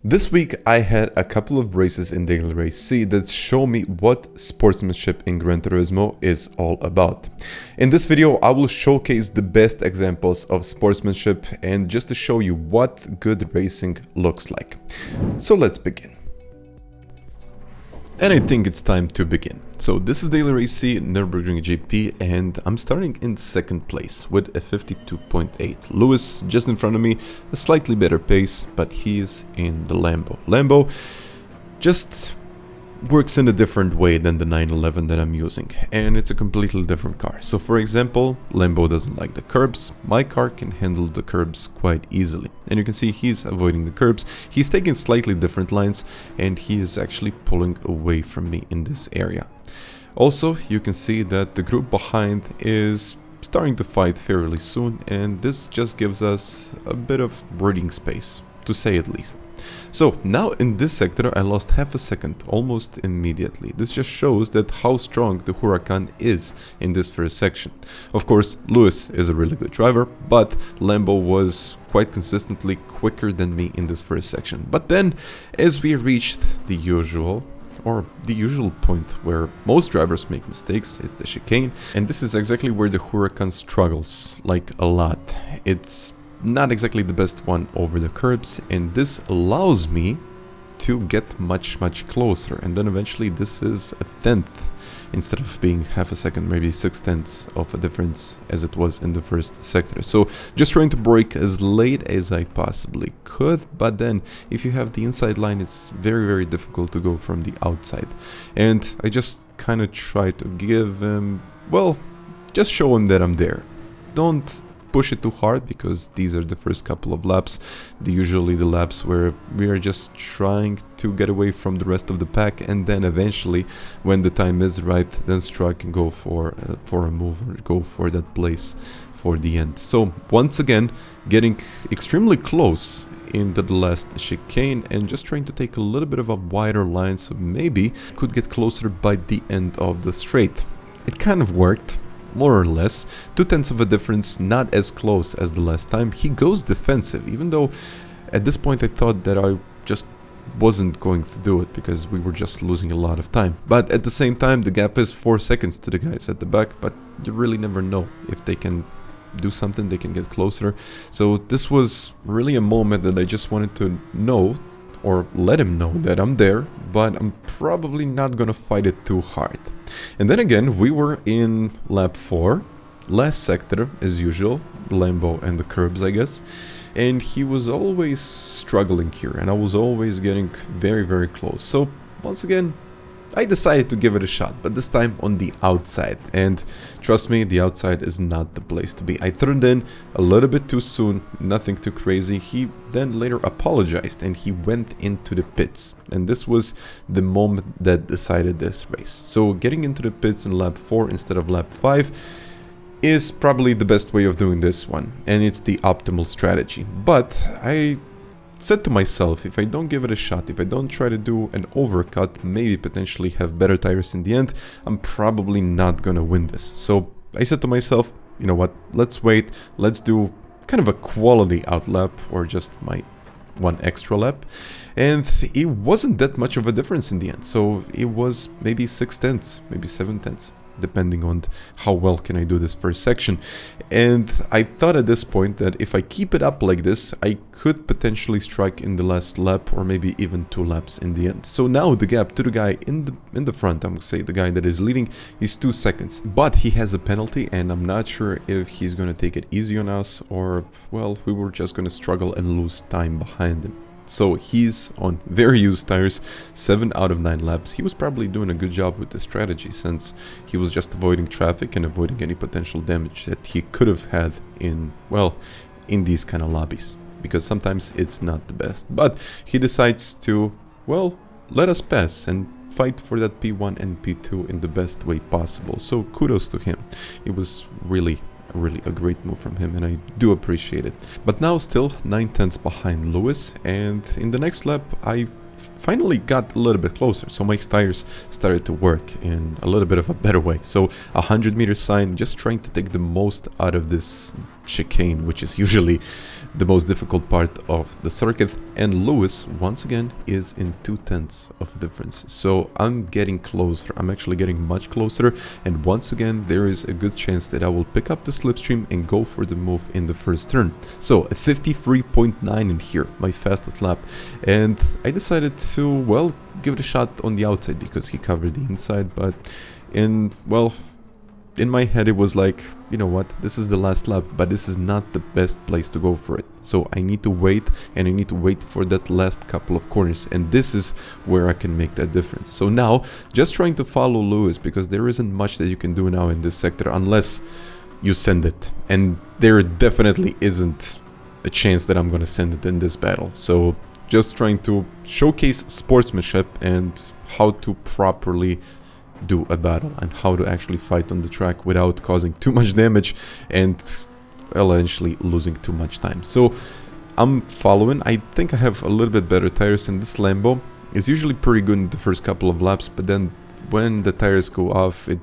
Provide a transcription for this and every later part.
This week I had a couple of races in Daily Race C that show me what sportsmanship in Gran Turismo is all about. In this video I will showcase the best examples of sportsmanship and just to show you what good racing looks like. So let's begin. And I think it's time to begin. So this is Daily Race C, Nürburgring GP, and I'm starting in second place with a 52.8. Lewis just in front of me, a slightly better pace, but he is in the Lambo. Lambo just works in a different way than the 911 that I'm using, and it's a completely different car. So for example, Lambo doesn't like the curbs. My car can handle the curbs quite easily, and you can see he's avoiding the curbs. He's taking slightly different lines, and he is actually pulling away from me in this area. Also, you can see that the group behind is starting to fight fairly soon, and this just gives us a bit of breathing space, to say at least. So now in this sector I lost half a second almost immediately. This just shows that how strong the Huracan is in this first section. Of course, Lewis is a really good driver, but Lambo was quite consistently quicker than me in this first section. But then as we reached the usual point where most drivers make mistakes, it's the chicane, and this is exactly where the Huracan struggles like a lot. It's not exactly the best one over the curbs, and this allows me to get much closer, and then eventually this is a tenth instead of being half a second, maybe 6/10 of a difference as it was in the first sector. So just trying to brake as late as I possibly could, but then if you have the inside line, it's very difficult to go from the outside, and I just kind of try to give him, well, just show him that I'm there. Don't push it too hard, because these are the first couple of laps, usually the laps where we are just trying to get away from the rest of the pack, and then eventually when the time is right, then strike and go for a move or go for that place for the end. So once again getting extremely close into the last chicane and just trying to take a little bit of a wider line, so maybe could get closer by the end of the straight. It kind of worked, more or less. 2/10 of a difference, not as close as the last time. He goes defensive, even though at this point I thought that I just wasn't going to do it because we were just losing a lot of time. But at the same time, the gap is 4 seconds to the guys at the back, but you really never know if they can do something, they can get closer. So this was really a moment that I just wanted to know, or let him know that I'm there, but I'm probably not gonna fight it too hard. And then again, we were in lap 4, last sector as usual, the Lambo and the curbs, I guess, and he was always struggling here, and I was always getting very close. So once again, I decided to give it a shot, but this time on the outside, and trust me, the outside is not the place to be. I turned in a little bit too soon, nothing too crazy. He then later apologized and he went into the pits, and this was the moment that decided this race. So getting into the pits in lap 4 instead of lap 5 is probably the best way of doing this one, and it's the optimal strategy. But I said to myself, if I don't give it a shot, if I don't try to do an overcut, maybe potentially have better tires in the end, I'm probably not gonna win this. So I said to myself, you know what, let's wait, let's do kind of a quality out lap, or just my one extra lap, and it wasn't that much of a difference in the end. So it was maybe 6/10, maybe 7/10, depending on how well can I do this first section. And I thought at this point that if I keep it up like this, I could potentially strike in the last lap, or maybe even 2 laps in the end. So now the gap to the guy in the front, I'm gonna say the guy that is leading, is 2 seconds, but he has a penalty, and I'm not sure if he's gonna take it easy on us, or well, we were just gonna struggle and lose time behind him. So he's on very used tires, 7 out of 9 laps. He was probably doing a good job with the strategy, since he was just avoiding traffic and avoiding any potential damage that he could have had in, well, in these kind of lobbies, because sometimes it's not the best. But he decides to, well, let us pass and fight for that P1 and P2 in the best way possible. So kudos to him. It was really a great move from him, and I do appreciate it. But now still 9/10 behind Lewis, and in the next lap I finally got a little bit closer, so my tires started to work in a little bit of a better way. So 100-meter sign, just trying to take the most out of this chicane, which is usually the most difficult part of the circuit. And Lewis once again is in 0.2 of difference, so I'm getting closer. I'm actually getting much closer, and once again there is a good chance that I will pick up the slipstream and go for the move in the first turn. So a 53.9 in here, my fastest lap, and I decided to, well, give it a shot on the outside because he covered the inside. But in my head it was like, you know what, this is the last lap, but this is not the best place to go for it. So I need to wait, and I need to wait for that last couple of corners, and this is where I can make that difference. So now, just trying to follow Lewis, because there isn't much that you can do now in this sector unless you send it, and there definitely isn't a chance that I'm gonna send it in this battle. So just trying to showcase sportsmanship and how to properly do a battle and how to actually fight on the track without causing too much damage and eventually losing too much time. So I'm following. I think I have a little bit better tires, and this Lambo is usually pretty good in the first couple of laps, but then when the tires go off, it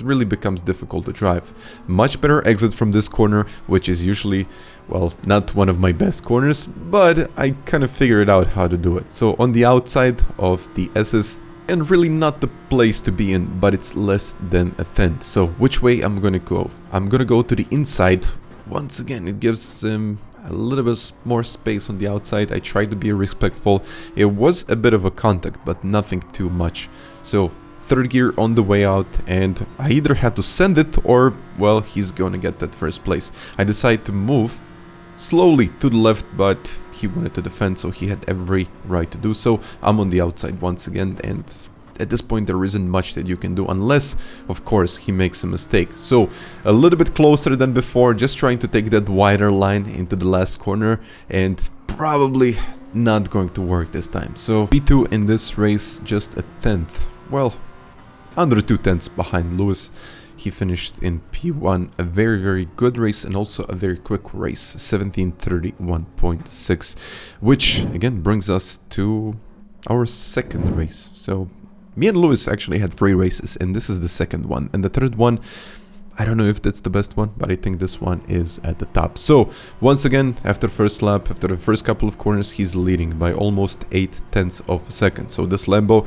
really becomes difficult to drive. Much better exit from this corner, which is usually, well, not one of my best corners, but I kind of figured out how to do it. So on the outside of the SS, and really not the place to be in, but it's less than a tenth. So which way I'm gonna go? I'm gonna go to the inside. Once again, it gives him a little bit more space on the outside. I tried to be respectful. It was a bit of a contact, but nothing too much. So third gear on the way out, and I either had to send it or, well, he's gonna get that first place. I decided to move slowly to the left, but he wanted to defend, so he had every right to do so. I'm on the outside once again, and at this point there isn't much that you can do unless, of course, he makes a mistake. So a little bit closer than before, just trying to take that wider line into the last corner, and probably not going to work this time. So P2 in this race, just a tenth, well, under 2/10 behind Lewis. He finished in P1, a very, very good race, and also a very quick race, 17:31.6, which again brings us to our second race. So me and Lewis actually had 3 races, and this is the second one. And the third one, I don't know if that's the best one, but I think this one is at the top. So once again, after first lap, after the first couple of corners, he's leading by almost 0.8 of a second. So this Lambo,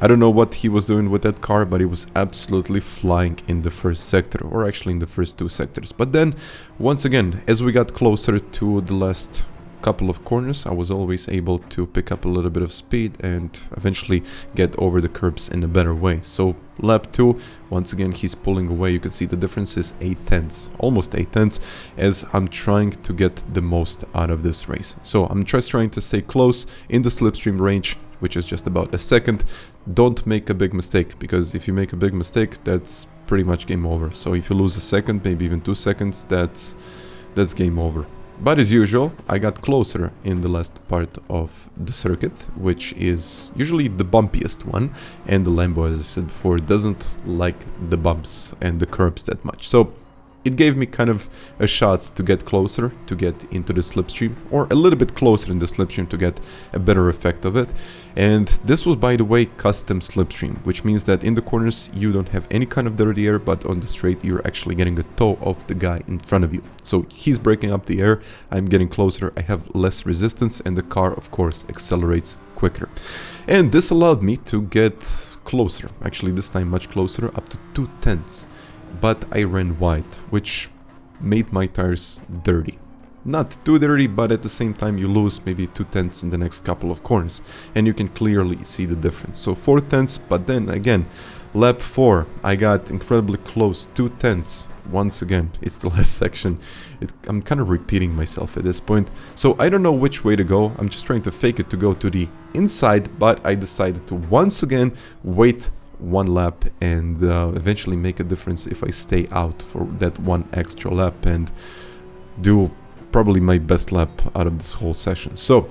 I don't know what he was doing with that car, but he was absolutely flying in the first sector, or actually in the first 2 sectors. But then, once again, as we got closer to the last couple of corners, I was always able to pick up a little bit of speed and eventually get over the curbs in a better way. So lap 2, once again, he's pulling away. You can see the difference is 0.8, almost 0.8, as I'm trying to get the most out of this race. So I'm just trying to stay close in the slipstream range, which is just about a second. Don't make a big mistake, because if you make a big mistake, that's pretty much game over. So if you lose a second, maybe even 2 seconds, that's game over. But as usual, I got closer in the last part of the circuit, which is usually the bumpiest one, and the Lambo, as I said before, doesn't like the bumps and the curbs that much. So it gave me kind of a shot to get closer, to get into the slipstream, or a little bit closer in the slipstream to get a better effect of it. And this was, by the way, custom slipstream, which means that in the corners you don't have any kind of dirty air, but on the straight you're actually getting a toe of the guy in front of you. So he's breaking up the air, I'm getting closer, I have less resistance, and the car, of course, accelerates quicker. And this allowed me to get closer, actually this time much closer, up to 0.2. But I ran wide, which made my tires dirty. Not too dirty, but at the same time you lose maybe 0.2 in the next couple of corners, and you can clearly see the difference. So 0.4, but then again, lap 4, I got incredibly close, 0.2. Once again, it's the last section. I'm kind of repeating myself at this point. So I don't know which way to go. I'm just trying to fake it to go to the inside, but I decided to once again wait 1 lap and eventually make a difference if I stay out for that 1 extra lap and do probably my best lap out of this whole session. So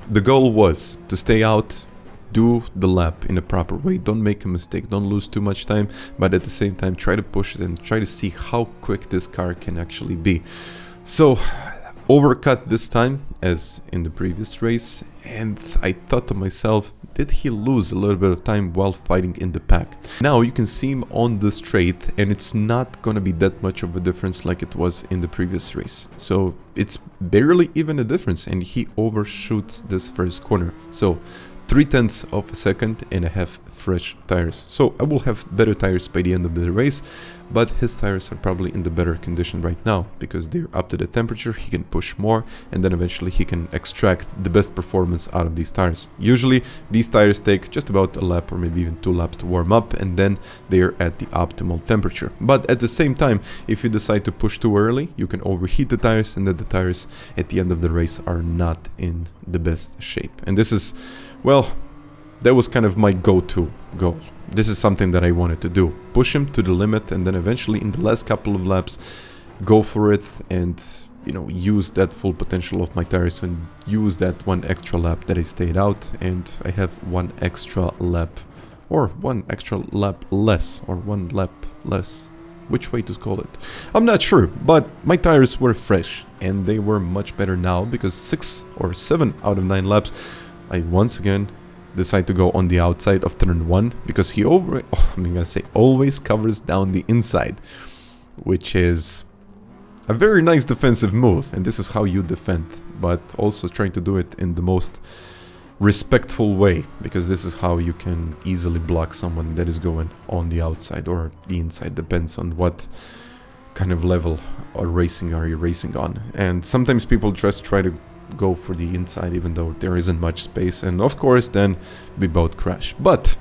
the goal was to stay out, do the lap in a proper way, don't make a mistake, don't lose too much time, but at the same time try to push it and try to see how quick this car can actually be. So overcut this time as in the previous race, and I thought to myself, did he lose a little bit of time while fighting in the pack? Now you can see him on the straight, and it's not gonna be that much of a difference like it was in the previous race. So it's barely even a difference, and he overshoots this first corner. So 0.3 of a second, and I have fresh tires. So I will have better tires by the end of the race, but his tires are probably in the better condition right now because they're up to the temperature. He can push more, and then eventually he can extract the best performance out of these tires. Usually these tires take just about a lap or maybe even 2 laps to warm up, and then they're at the optimal temperature. But at the same time, if you decide to push too early, you can overheat the tires, and then the tires at the end of the race are not in the best shape. And this is, well, that was kind of my go-to goal. This is something that I wanted to do. Push him to the limit, and then eventually in the last couple of laps, go for it and, you know, use that full potential of my tires and use that 1 extra lap that I stayed out. And I have 1 extra lap, or 1 extra lap less, or 1 lap less. Which way to call it? I'm not sure, but my tires were fresh, and they were much better now because 6 or 7 out of 9 laps, I once again decide to go on the outside of turn 1 because he always covers down the inside, which is a very nice defensive move, and this is how you defend, but also trying to do it in the most respectful way, because this is how you can easily block someone that is going on the outside or the inside, depends on what kind of level or racing are you racing on. And sometimes people just try to go for the inside even though there isn't much space, and of course then we both crash. But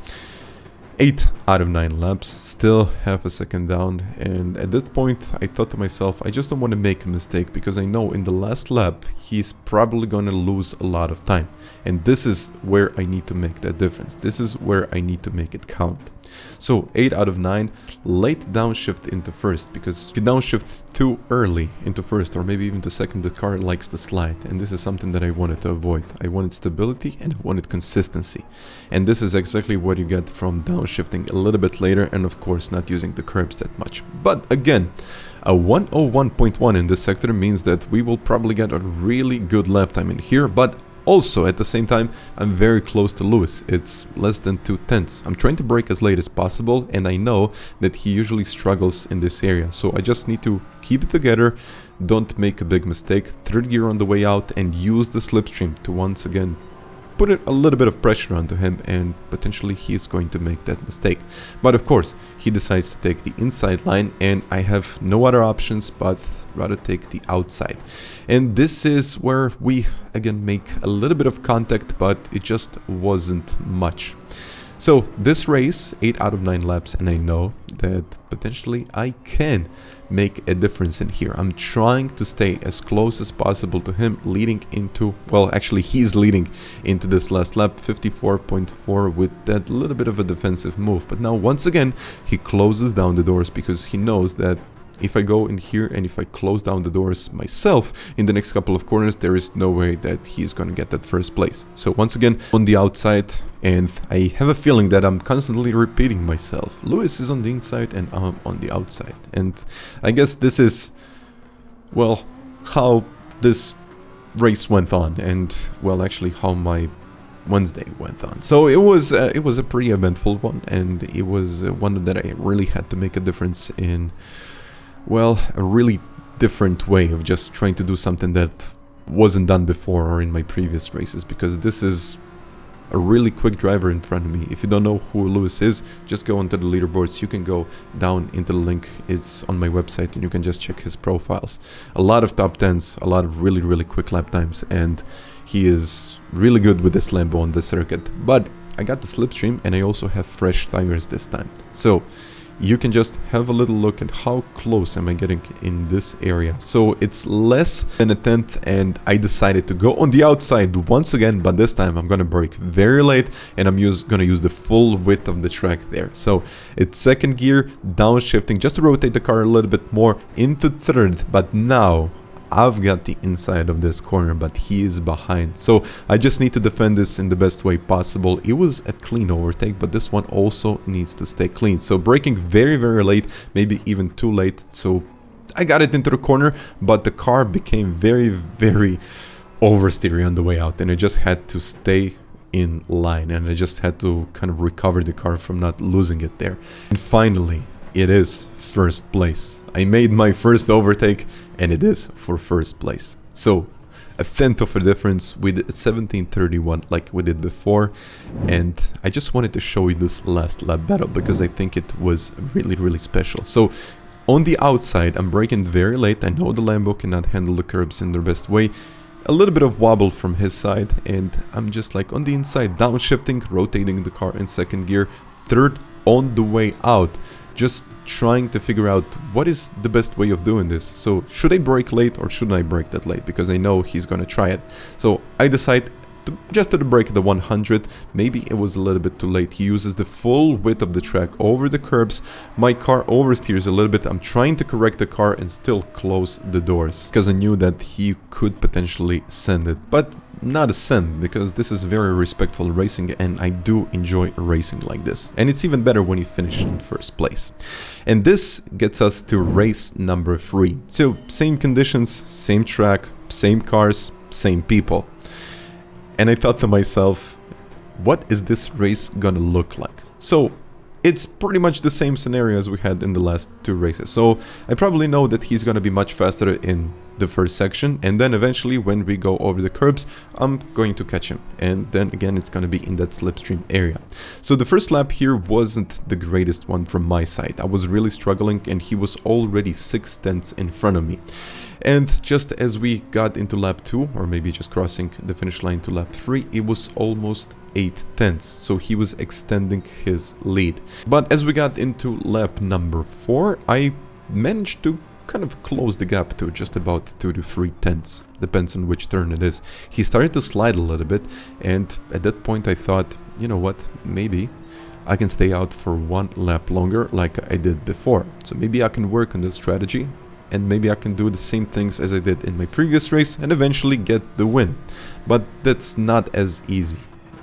8 out of 9 laps, still half a second down, and at that point I thought to myself, I just don't want to make a mistake because I know in the last lap he's probably gonna lose a lot of time, and this is where I need to make that difference. This is where I need to make it count. So 8 out of 9, late downshift into first, because if you downshift too early into first or maybe even to second, the car likes to slide, and this is something that I wanted to avoid. I wanted stability and I wanted consistency, and this is exactly what you get from downshifting a little bit later, and of course not using the curbs that much. But again, a 101.1 in this sector means that we will probably get a really good lap time in here, but also, at the same time, I'm very close to Lewis. It's less than 2/10. I'm trying to brake as late as possible, and I know that he usually struggles in this area. So I just need to keep it together, don't make a big mistake, 3rd gear on the way out, and use the slipstream to once again put a little bit of pressure onto him, and potentially he is going to make that mistake. But of course, he decides to take the inside line, and I have no other options but rather take the outside. And this is where we again make a little bit of contact, but it just wasn't much. So this race, 8 out of 9 laps, and I know that potentially I can make a difference in here. I'm trying to stay as close as possible to him, leading into, well, actually he's leading into this last lap, 54.4, with that little bit of a defensive move. But now once again he closes down the doors because he knows that if I go in here and if I close down the doors myself in the next couple of corners, there is no way that he's gonna get that first place. So once again on the outside, and I have a feeling that I'm constantly repeating myself. Lewis is on the inside and I'm on the outside. And I guess this is, well, how this race went on, and well, actually how my Wednesday went on. So it was a pretty eventful one, and it was one that I really had to make a difference in. Well, a really different way of just trying to do something that wasn't done before or in my previous races, because this is a really quick driver in front of me. If you don't know who Lewis is, just go onto the leaderboards. You can go down into the link. It's on my website, and you can just check his profiles. A lot of top 10s, a lot of really quick lap times, and he is really good with this Lambo on the circuit. But I got the slipstream, and I also have fresh tires this time. So you can just have a little look at how close am I getting in this area. So it's less than 1/10, and I decided to go on the outside once again, but this time I'm gonna brake very late, and I'm gonna use the full width of the track there. So it's 2nd gear, downshifting just to rotate the car a little bit more into 3rd, but now I've got the inside of this corner, but he is behind. So I just need to defend this in the best way possible. It was a clean overtake, but this one also needs to stay clean. So braking very late, maybe even too late. So I got it into the corner, but the car became very, very oversteery on the way out, and I just had to stay in line, and I just had to kind of recover the car from not losing it there. And finally, it is first place. I made my first overtake, and it is for first place. So a tenth of a difference with 17:31 like we did before. And I just wanted to show you this last lap battle because I think it was really, really special. So on the outside, I'm braking very late. I know the Lambo cannot handle the curbs in their best way. A little bit of wobble from his side, and I'm just like on the inside, downshifting, rotating the car in second gear, third on the way out, just trying to figure out what is the best way of doing this. So should I brake late or shouldn't I brake that late, because I know he's gonna try it. So I decide just to brake the 100. Maybe it was a little bit too late. He uses the full width of the track over the curbs. My car oversteers a little bit. I'm trying to correct the car and still close the doors because I knew that he could potentially send it, but not a send, because this is very respectful racing and I do enjoy racing like this. And it's even better when you finish in first place. And this gets us to race number 3. So same conditions, same track, same cars, same people. And I thought to myself, what is this race gonna look like? So it's pretty much the same scenario as we had in the last 2 races. So I probably know that he's gonna be much faster in the first section, and then eventually when we go over the curbs, I'm going to catch him, and then again it's gonna be in that slipstream area. So the first lap here wasn't the greatest one from my side. I was really struggling, and he was already 6 tenths in front of me. And just as we got into lap 2, or maybe just crossing the finish line to lap 3, it was almost 8 tenths, so he was extending his lead. But as we got into lap number 4, I managed to kind of close the gap to just about 2 to 3 tenths, depends on which turn it is. He started to slide a little bit, and at that point I thought, you know what, maybe I can stay out for 1 lap longer like I did before. So maybe I can work on this strategy, and maybe I can do the same things as I did in my previous race and eventually get the win. But that's not as easy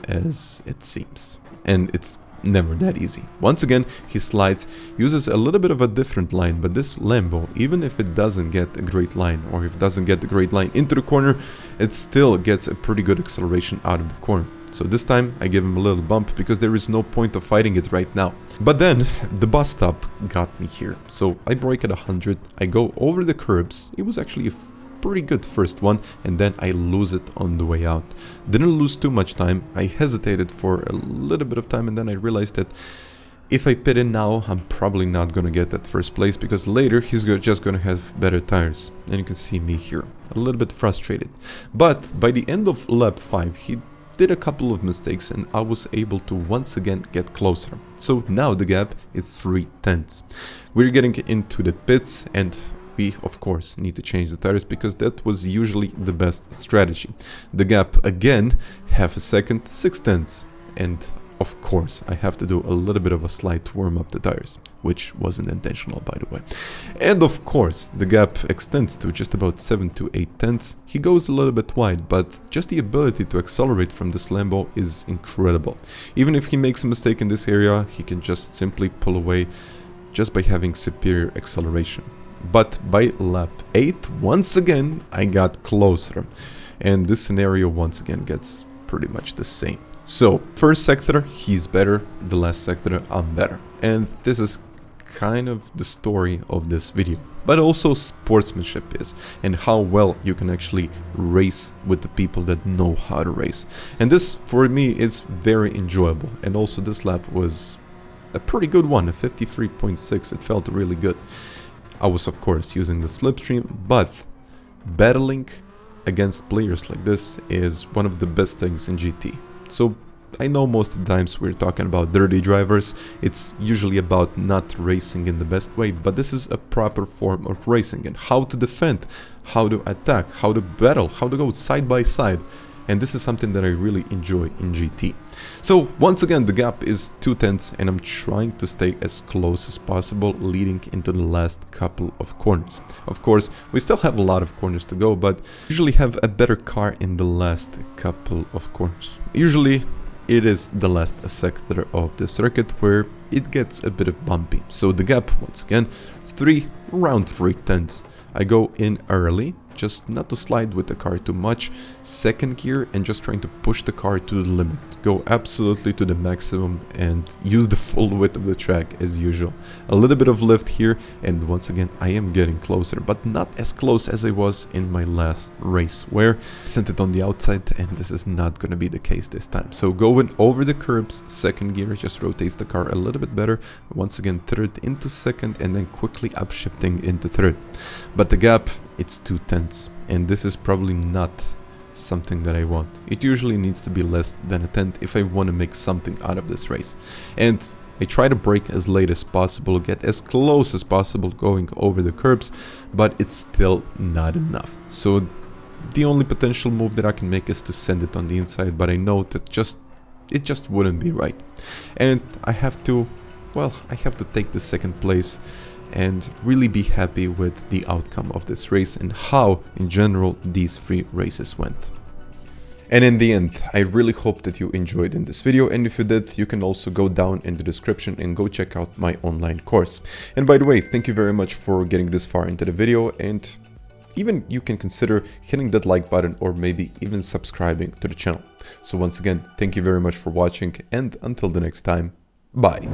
as it seems, and it's never that easy. Once again, he slides, uses a little bit of a different line, but this Lambo, even if it doesn't get a great line, or if it doesn't get the great line into the corner, it still gets a pretty good acceleration out of the corner. So this time I give him a little bump because there is no point of fighting it right now. But then the bus stop got me here. So I brake at 100, I go over the curbs. It was actually a pretty good first one, and then I lose it on the way out. Didn't lose too much time. I hesitated for a little bit of time, and then I realized that if I pit in now, I'm probably not gonna get that first place, because later he's just gonna have better tires. And you can see me here, a little bit frustrated. But by the end of lap 5, he did a couple of mistakes, and I was able to once again get closer. So now the gap is 3 tenths. We're getting into the pits, and we of course need to change the tires, because that was usually the best strategy. The gap again, half a second, 6 tenths, and of course I have to do a little bit of a slide to warm up the tires, which wasn't intentional, by the way. And of course the gap extends to just about 7 to 8 tenths. He goes a little bit wide, but just the ability to accelerate from this Lambo is incredible. Even if he makes a mistake in this area, he can just simply pull away just by having superior acceleration. But by lap 8, once again, I got closer. And this scenario once again gets pretty much the same. So, first sector, he's better. The last sector, I'm better. And this is kind of the story of this video. But also sportsmanship is, and how well you can actually race with the people that know how to race. And this, for me, is very enjoyable. And also this lap was a pretty good one, a 53.6. It felt really good. I was of course using the slipstream, but battling against players like this is one of the best things in GT. So I know most of the times we're talking about dirty drivers, it's usually about not racing in the best way, but this is a proper form of racing, and how to defend, how to attack, how to battle, how to go side by side. And this is something that I really enjoy in GT. So once again, the gap is 2 tenths, and I'm trying to stay as close as possible leading into the last couple of corners. Of course, we still have a lot of corners to go, but usually have a better car in the last couple of corners. Usually it is the last sector of the circuit where it gets a bit of bumpy. So the gap, once again, around 3/10. I go in early, just not to slide with the car too much, second gear, and just trying to push the car to the limit. Go absolutely to the maximum and use the full width of the track as usual. A little bit of lift here, and once again I am getting closer, but not as close as I was in my last race, where I sent it on the outside, and this is not going to be the case this time. So going over the curbs, second gear just rotates the car a little bit better. Once again, third into second, and then quickly upshifting into third. But the gap, it's 2/10, and this is probably not something that I want. It usually needs to be less than a tenth if I want to make something out of this race. And I try to brake as late as possible, get as close as possible going over the curbs, but it's still not enough. So the only potential move that I can make is to send it on the inside, but I know that it just wouldn't be right. And I have to take the second place and really be happy with the outcome of this race and how, in general, these 3 races went. And in the end, I really hope that you enjoyed in this video, and if you did, you can also go down in the description and go check out my online course. And by the way, thank you very much for getting this far into the video, and even you can consider hitting that like button or maybe even subscribing to the channel. So once again, thank you very much for watching, and until the next time, bye.